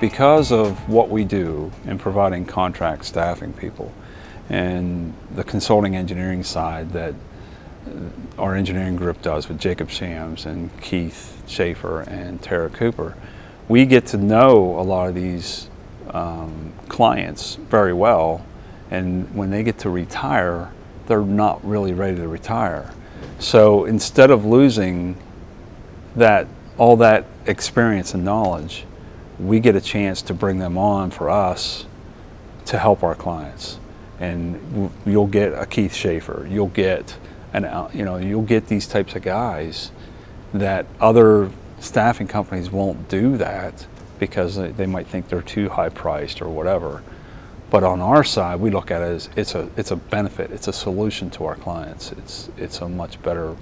because of what we do in providing contract staffing people and the consulting engineering side that our engineering group does with Jacob Shams and Keith Schaefer and Tara Cooper, we get to know a lot of these clients very well, and when they get to retire, they're not really ready to retire. So instead of losing all that experience and knowledge, we get a chance to bring them on for us to help our clients. And you'll get a Keith Schaefer, you'll get you'll get these types of guys that other staffing companies won't do that because they might think they're too high priced or whatever. But on our side, we look at it as it's a benefit, it's a solution to our clients. It's a much better.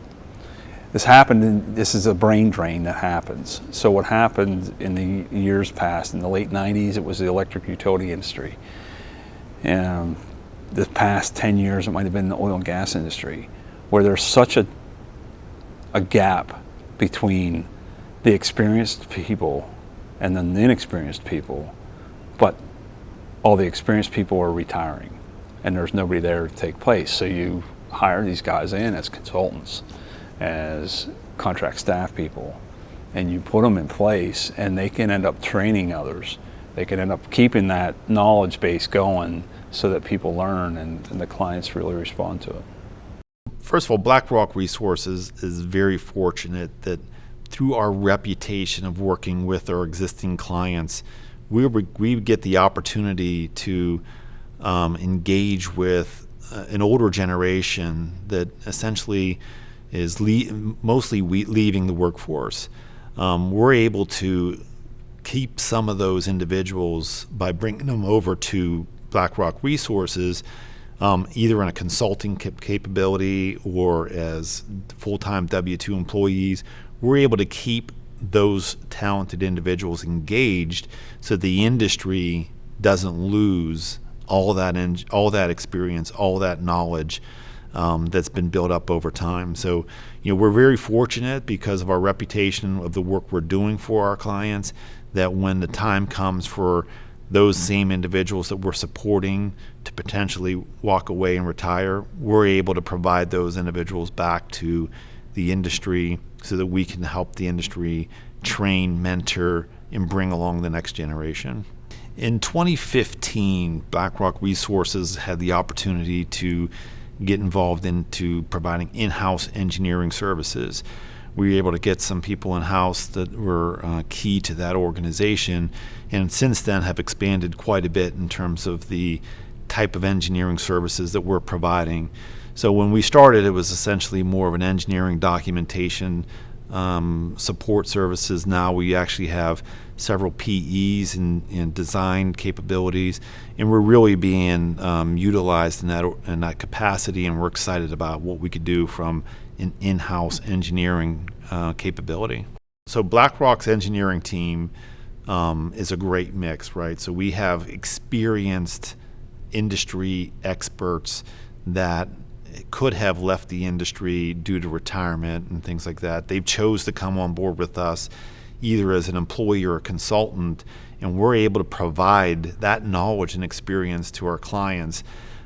This is a brain drain that happens. So what happened in the years past, in the late 90s, it was the electric utility industry. And the past 10 years, it might have been the oil and gas industry, where there's such a gap between the experienced people and then the inexperienced people, but all the experienced people are retiring and there's nobody there to take place. So you hire these guys in as consultants, as contract staff people, and you put them in place and they can end up training others. They can end up keeping that knowledge base going so that people learn and the clients really respond to it. First of all, BlackRock Resources is very fortunate that through our reputation of working with our existing clients, we get the opportunity to engage with an older generation that essentially is mostly leaving the workforce. We're able to keep some of those individuals by bringing them over to BlackRock Resources, either in a consulting capability or as full-time W-2 employees. We're able to keep those talented individuals engaged so the industry doesn't lose all that experience, all that knowledge that's been built up over time. So, we're very fortunate because of our reputation of the work we're doing for our clients, that when the time comes for those same individuals that we're supporting to potentially walk away and retire, we're able to provide those individuals back to the industry so that we can help the industry train, mentor, and bring along the next generation. In 2015, BlackRock Resources had the opportunity to get involved into providing in-house engineering services. We were able to get some people in-house that were key to that organization, and since then have expanded quite a bit in terms of the type of engineering services that we're providing. So when we started, it was essentially more of an engineering documentation support services. Now we actually have several PEs and design capabilities, and we're really being utilized in that capacity, and we're excited about what we could do from an in-house engineering capability. So BlackRock's engineering team is a great mix, right? So we have experienced industry experts that could have left the industry due to retirement and things like that. They've chose to come on board with us either as an employee or a consultant, and we're able to provide that knowledge and experience to our clients,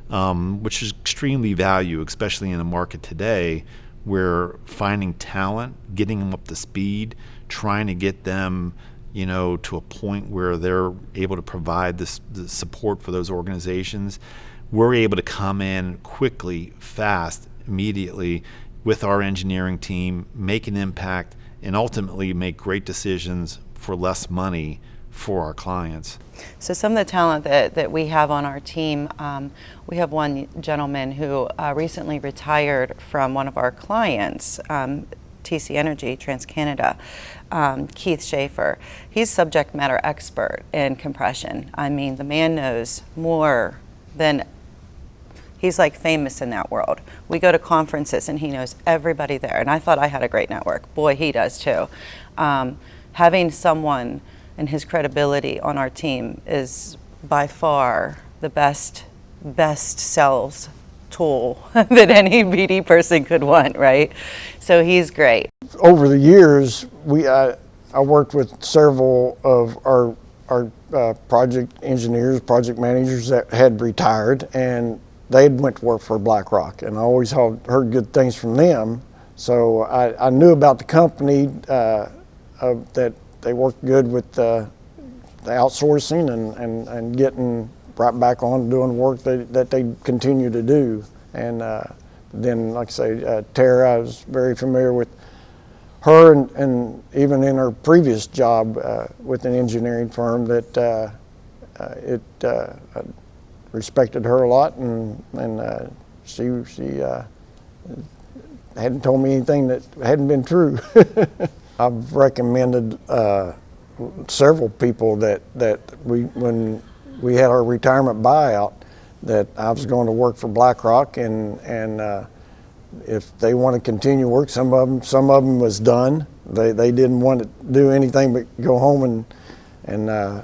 which is extremely valuable, especially in the market today, where finding talent, getting them up to speed, trying to get them to a point where they're able to provide the support for those organizations. We're able to come in quickly, fast, immediately with our engineering team, make an impact, and ultimately make great decisions for less money for our clients. So some of the talent that we have on our team, we have one gentleman who recently retired from one of our clients, TC Energy, TransCanada, Keith Schaefer. He's subject matter expert in compression. I mean, the man knows more than, he's like famous in that world. We go to conferences and he knows everybody there. And I thought I had a great network. Boy, he does too. Having someone and his credibility on our team is by far the best sales tool that any BD person could want, right? So he's great. Over the years, I worked with several of our project engineers, project managers that had retired, and they had went to work for BlackRock, and I always heard good things from them. So I knew about the company, that they worked good with the outsourcing and getting right back on doing work that they continue to do. And then, like I say, Tara, I was very familiar with her, and even in her previous job with an engineering firm, that I respected her a lot, and she hadn't told me anything that hadn't been true. I've recommended several people that when we had our retirement buyout, that I was going to work for BlackRock, and if they want to continue work, some of them was done. They didn't want to do anything but go home and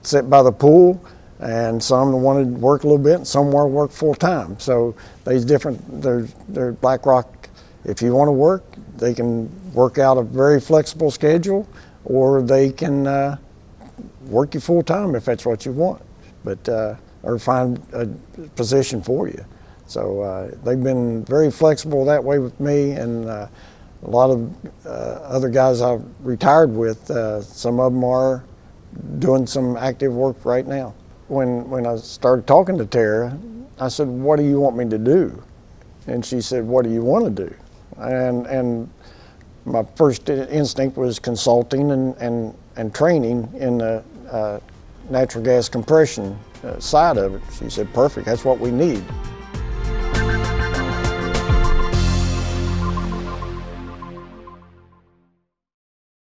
sit by the pool, and some wanted to work a little bit, and some wanted to work full time. So there's different. They're BlackRock. If you want to work, they can work out a very flexible schedule, or they can work you full time if that's what you want, but or find a position for you. So they've been very flexible that way with me, and a lot of other guys I've retired with, some of them are doing some active work right now. When I started talking to Tara, I said, "What do you want me to do?" And she said, "What do you want to do?" And my first instinct was consulting and training in the natural gas compression side of it. She said, "Perfect, that's what we need."